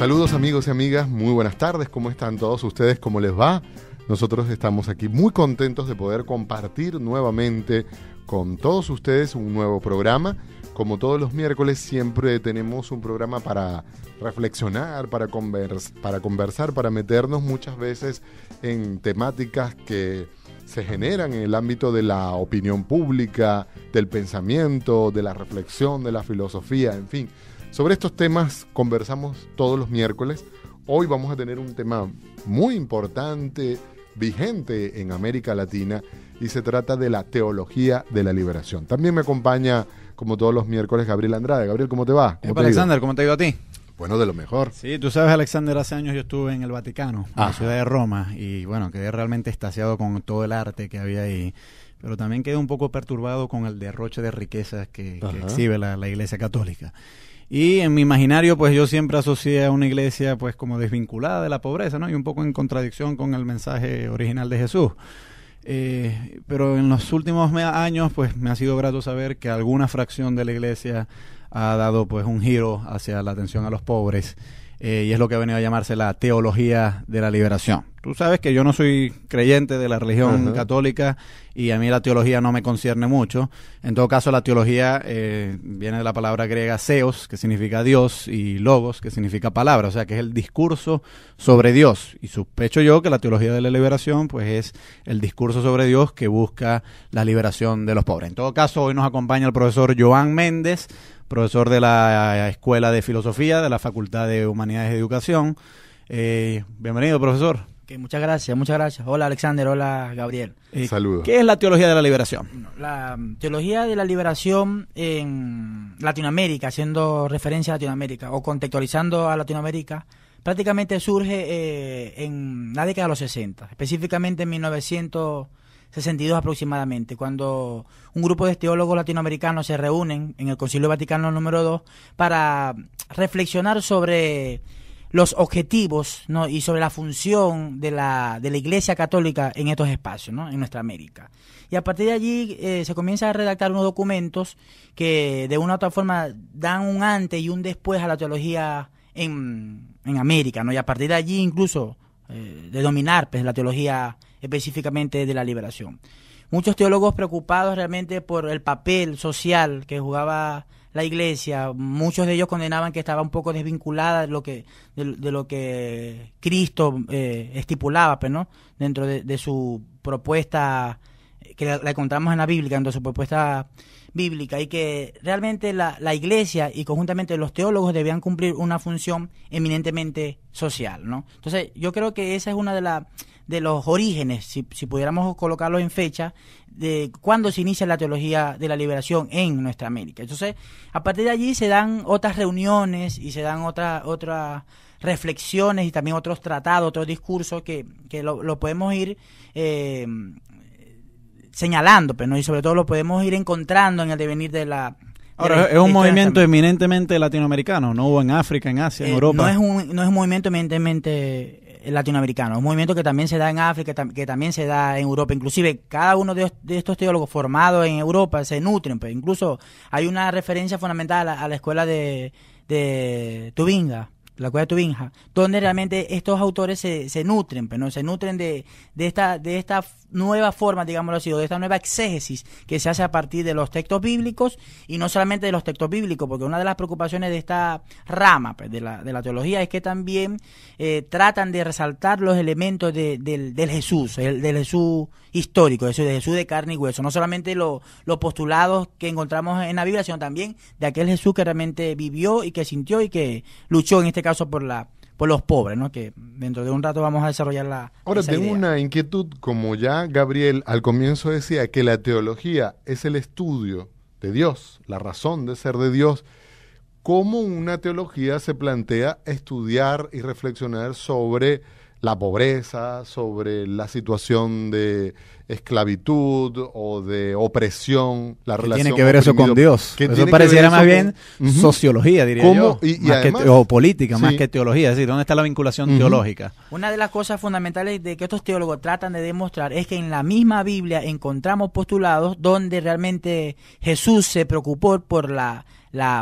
Saludos amigos y amigas, muy buenas tardes, ¿cómo están todos ustedes? ¿Cómo les va? Nosotros estamos aquí muy contentos de poder compartir nuevamente con todos ustedes un nuevo programa. Como todos los miércoles siempre tenemos un programa para reflexionar, para conversar, para meternos muchas veces en temáticas que se generan en el ámbito de la opinión pública, del pensamiento, de la reflexión, de la filosofía, en fin. Sobre estos temas conversamos todos los miércoles. Hoy vamos a tener un tema muy importante, vigente en América Latina, y se trata de la teología de la liberación. También me acompaña, como todos los miércoles, Gabriel Andrade. Gabriel, ¿cómo te va? ¿Cómo te Alexander, ¿cómo te ha ido a ti? Bueno, de lo mejor. Sí, tú sabes, Alexander, hace años yo estuve en el Vaticano, en la ciudad de Roma, y bueno, quedé realmente extasiado con todo el arte que había ahí, pero también quedé un poco perturbado con el derroche de riquezas que exhibe la Iglesia Católica. Y en mi imaginario, pues yo siempre asocié a una iglesia pues como desvinculada de la pobreza, ¿no? Y un poco en contradicción con el mensaje original de Jesús. Pero en los últimos años, pues me ha sido grato saber que alguna fracción de la iglesia ha dado pues un giro hacia la atención a los pobres, y es lo que ha venido a llamarse la teología de la liberación. Tú sabes que yo no soy creyente de la religión católica y a mí la teología no me concierne mucho. En todo caso, la teología viene de la palabra griega theos, que significa Dios, y logos, que significa palabra, o sea que es el discurso sobre Dios. Y sospecho yo que la teología de la liberación pues es el discurso sobre Dios que busca la liberación de los pobres. En todo caso, hoy nos acompaña el profesor Joan Méndez, profesor de la Escuela de Filosofía de la Facultad de Humanidades y Educación. Bienvenido, profesor. Okay, muchas gracias. Hola, Alexander. Hola, Gabriel. Saludos. ¿Qué es la teología de la liberación? La teología de la liberación en Latinoamérica, haciendo referencia a Latinoamérica o contextualizando a Latinoamérica, prácticamente surge en la década de los 60, específicamente en 1962 aproximadamente, cuando un grupo de teólogos latinoamericanos se reúnen en el Concilio Vaticano número 2 para reflexionar sobre los objetivos, ¿no? Y sobre la función de la Iglesia Católica en estos espacios, ¿no? En nuestra América. Y a partir de allí se comienzan a redactar unos documentos que de una u otra forma dan un antes y un después a la teología en América, ¿no? Y a partir de allí incluso de dominar pues, la teología específicamente de la liberación. Muchos teólogos preocupados realmente por el papel social que jugaba la iglesia, muchos de ellos condenaban que estaba un poco desvinculada de lo que Cristo estipulaba, pues, ¿no? Dentro de su propuesta que la encontramos en la Biblia, dentro de su propuesta bíblica, y que realmente la iglesia y conjuntamente los teólogos debían cumplir una función eminentemente social, ¿no? Entonces yo creo que esa es una de los orígenes, si pudiéramos colocarlo en fecha, de cuándo se inicia la teología de la liberación en nuestra América. Entonces, a partir de allí se dan otras reuniones y se dan otras reflexiones y también otros tratados, otros discursos que lo podemos ir señalando, pero ¿no? Y sobre todo lo podemos ir encontrando en el devenir de la... Ahora, es un movimiento eminentemente latinoamericano, ¿no? Hubo en África, en Asia, en Europa. No es un movimiento eminentemente latinoamericano, es un movimiento que también se da en África, que también se da en Europa. Inclusive cada uno de estos teólogos formados en Europa se nutren, pues incluso hay una referencia fundamental a la escuela de Tubinga, la escuela de Tubinga, donde realmente estos autores se nutren, pero no se nutren de esta nueva forma, digámoslo así, o de esta nueva exégesis que se hace a partir de los textos bíblicos, y no solamente de los textos bíblicos, porque una de las preocupaciones de esta rama pues, de la teología es que también tratan de resaltar los elementos del Jesús, del Jesús histórico, de Jesús de carne y hueso, no solamente los postulados que encontramos en la Biblia, sino también de aquel Jesús que realmente vivió y que sintió y que luchó en este caso por los pobres, ¿no? Que dentro de un rato vamos a desarrollar Ahora, esa tengo idea. una inquietud, como ya Gabriel al comienzo decía, que la teología es el estudio de Dios, la razón de ser de Dios. ¿Cómo una teología se plantea estudiar y reflexionar sobre la pobreza, sobre la situación de esclavitud o de opresión, la relación tiene que ver eso con Dios. Eso pareciera más bien sociología, diría yo, y además, o política, sí, más que teología. Es decir, ¿dónde está la vinculación teológica? Una de las cosas fundamentales de que estos teólogos tratan de demostrar es que en la misma Biblia encontramos postulados donde realmente Jesús se preocupó por la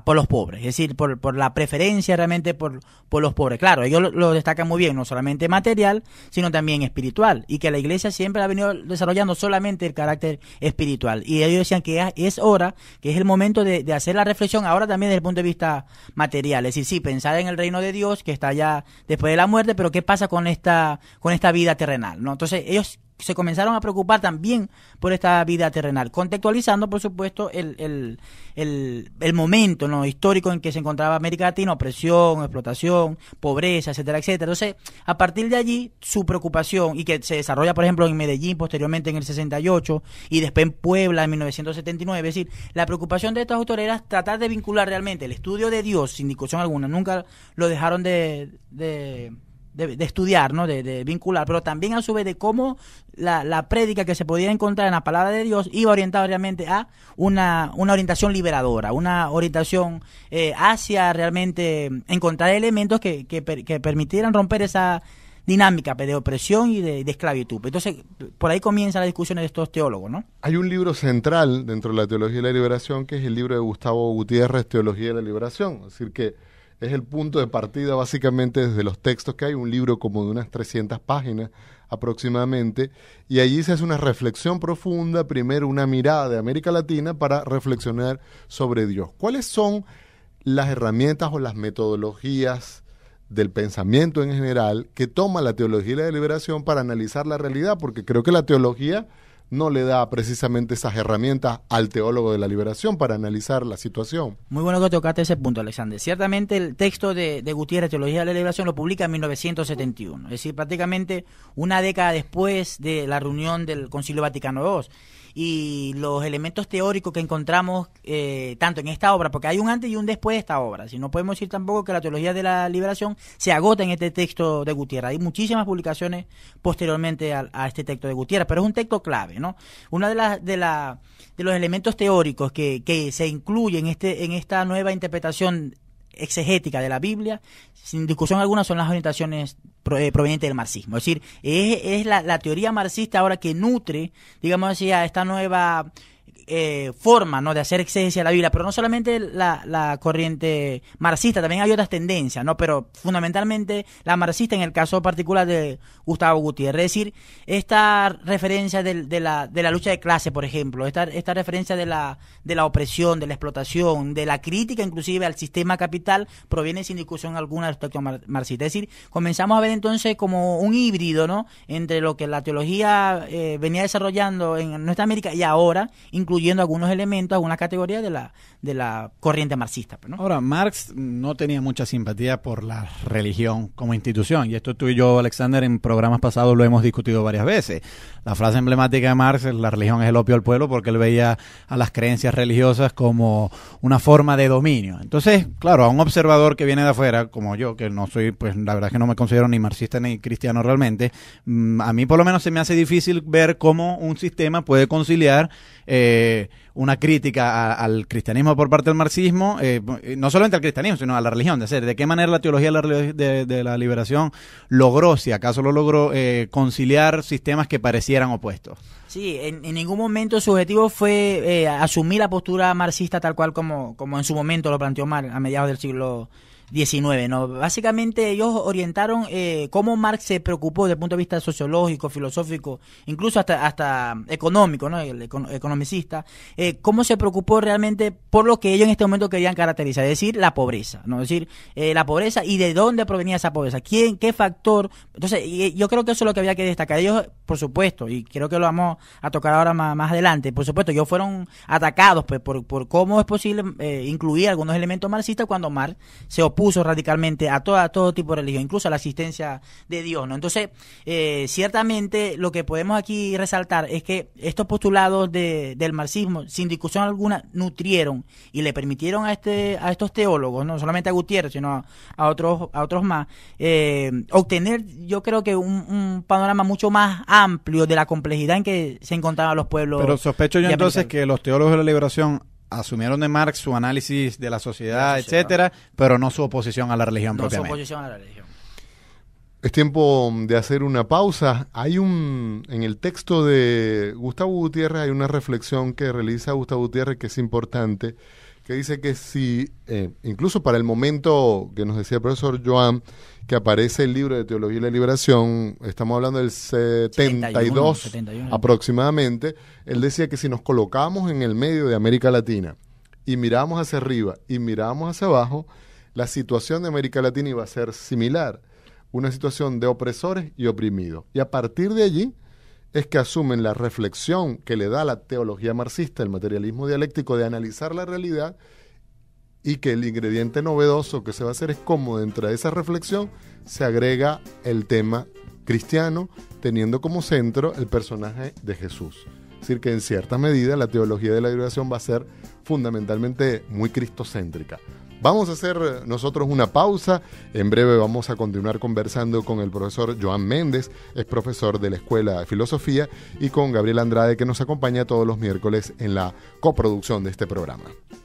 por los pobres, es decir, por la preferencia realmente por los pobres. Claro, ellos lo destacan muy bien, no solamente material, sino también espiritual, y que la iglesia siempre ha venido desarrollando solamente el carácter espiritual. Y ellos decían que es hora, que es el momento de hacer la reflexión ahora también desde el punto de vista material, es decir, sí, pensar en el reino de Dios que está ya después de la muerte, pero ¿qué pasa con esta vida terrenal, ¿no? Entonces ellos se comenzaron a preocupar también por esta vida terrenal, contextualizando, por supuesto, el momento, ¿no?, histórico en que se encontraba América Latina: opresión, explotación, pobreza, etcétera, etcétera. Entonces, a partir de allí, su preocupación, y que se desarrolla, por ejemplo, en Medellín, posteriormente en el 68, y después en Puebla en 1979, es decir, la preocupación de estos autores era tratar de vincular realmente el estudio de Dios, sin discusión alguna, nunca lo dejaron de estudiar, ¿no?, de vincular, pero también a su vez de cómo la prédica que se podía encontrar en la palabra de Dios iba orientada realmente a una orientación liberadora, una orientación hacia realmente encontrar elementos que permitieran romper esa dinámica de opresión y de esclavitud. Entonces, por ahí comienza la discusión de estos teólogos, ¿no? Hay un libro central dentro de la teología de la liberación, que es el libro de Gustavo Gutiérrez, Teología de la Liberación, es decir, que es el punto de partida básicamente desde los textos que hay, un libro como de unas 300 páginas aproximadamente, y allí se hace una reflexión profunda, primero una mirada de América Latina para reflexionar sobre Dios. ¿Cuáles son las herramientas o las metodologías del pensamiento en general que toma la teología de la liberación para analizar la realidad? Porque creo que la teología no le da precisamente esas herramientas al teólogo de la liberación para analizar la situación. Muy bueno que tocaste ese punto, Alexander. Ciertamente el texto de Gutiérrez, Teología de la Liberación, lo publica en 1971, es decir, prácticamente una década después de la reunión del Concilio Vaticano II. Y los elementos teóricos que encontramos tanto en esta obra, porque hay un antes y un después de esta obra, si no podemos decir tampoco que la Teología de la Liberación se agota en este texto de Gutiérrez. Hay muchísimas publicaciones posteriormente a este texto de Gutiérrez, pero es un texto clave, ¿no? Uno de los elementos teóricos que se incluye en esta nueva interpretación exegética de la Biblia, sin discusión alguna, son las orientaciones provenientes del marxismo. Es decir, es la teoría marxista ahora que nutre, digamos así, a esta nueva forma, ¿no?, de hacer exégesis a la Biblia, pero no solamente la corriente marxista, también hay otras tendencias, ¿no?, pero fundamentalmente la marxista en el caso particular de Gustavo Gutiérrez. Es decir, esta referencia de la lucha de clase, por ejemplo, esta referencia de la opresión, de la explotación, de la crítica inclusive al sistema capital, proviene sin discusión alguna respecto a marxista. Es decir, comenzamos a ver entonces como un híbrido, ¿no?, entre lo que la teología venía desarrollando en nuestra América y ahora incluyendo algunos elementos, algunas categorías de la corriente marxista, ¿no? Ahora, Marx no tenía mucha simpatía por la religión como institución, y esto tú y yo, Alexander, en programas pasados lo hemos discutido varias veces. La frase emblemática de Marx es: la religión es el opio del pueblo, porque él veía a las creencias religiosas como una forma de dominio. Entonces, claro, a un observador que viene de afuera, como yo, que no soy, pues la verdad es que no me considero ni marxista ni cristiano realmente, a mí por lo menos se me hace difícil ver cómo un sistema puede conciliar una crítica al cristianismo por parte del marxismo, no solamente al cristianismo, sino a la religión. De qué manera la teología de la liberación logró, si acaso lo logró, conciliar sistemas que parecieran opuestos. Sí, en ningún momento su objetivo fue asumir la postura marxista tal cual como en su momento lo planteó Marx a mediados del siglo XIX, ¿no? Básicamente ellos orientaron cómo Marx se preocupó desde el punto de vista sociológico, filosófico, incluso hasta económico, ¿no?, el economicista, cómo se preocupó realmente por lo que ellos en este momento querían caracterizar, es decir, la pobreza, ¿no? Es decir, la pobreza y de dónde provenía esa pobreza, qué factor. Entonces, yo creo que eso es lo que había que destacar. Ellos, por supuesto, y creo que lo vamos a tocar ahora más adelante, por supuesto, ellos fueron atacados pues, por cómo es posible incluir algunos elementos marxistas cuando Marx se opuso radicalmente a todo tipo de religión, incluso a la existencia de Dios, ¿no? Entonces, ciertamente lo que podemos aquí resaltar es que estos postulados del marxismo, sin discusión alguna, nutrieron y le permitieron a estos teólogos, no solamente a Gutiérrez, sino a otros más, obtener, yo creo que un panorama mucho más amplio de la complejidad en que se encontraban los pueblos. Pero sospecho yo entonces que los teólogos de la liberación asumieron de Marx su análisis de la sociedad, etcétera, pero no su oposición a la religión propiamente. No su oposición a la religión. Es tiempo de hacer una pausa. En el texto de Gustavo Gutiérrez hay una reflexión que realiza Gustavo Gutiérrez que es importante, que dice que si, incluso para el momento que nos decía el profesor Joan, que aparece el libro de Teología y la Liberación, estamos hablando del 72 aproximadamente, él decía que si nos colocamos en el medio de América Latina y miramos hacia arriba y miramos hacia abajo, la situación de América Latina iba a ser similar, una situación de opresores y oprimidos. Y a partir de allí es que asumen la reflexión que le da la teología marxista, el materialismo dialéctico, de analizar la realidad, y que el ingrediente novedoso que se va a hacer es cómo dentro de esa reflexión se agrega el tema cristiano, teniendo como centro el personaje de Jesús. Es decir, que en cierta medida la teología de la liberación va a ser fundamentalmente muy cristocéntrica. Vamos a hacer nosotros una pausa. En breve vamos a continuar conversando con el profesor Joan Méndez, es profesor de la Escuela de Filosofía, y con Gabriel Andrade, que nos acompaña todos los miércoles en la coproducción de este programa.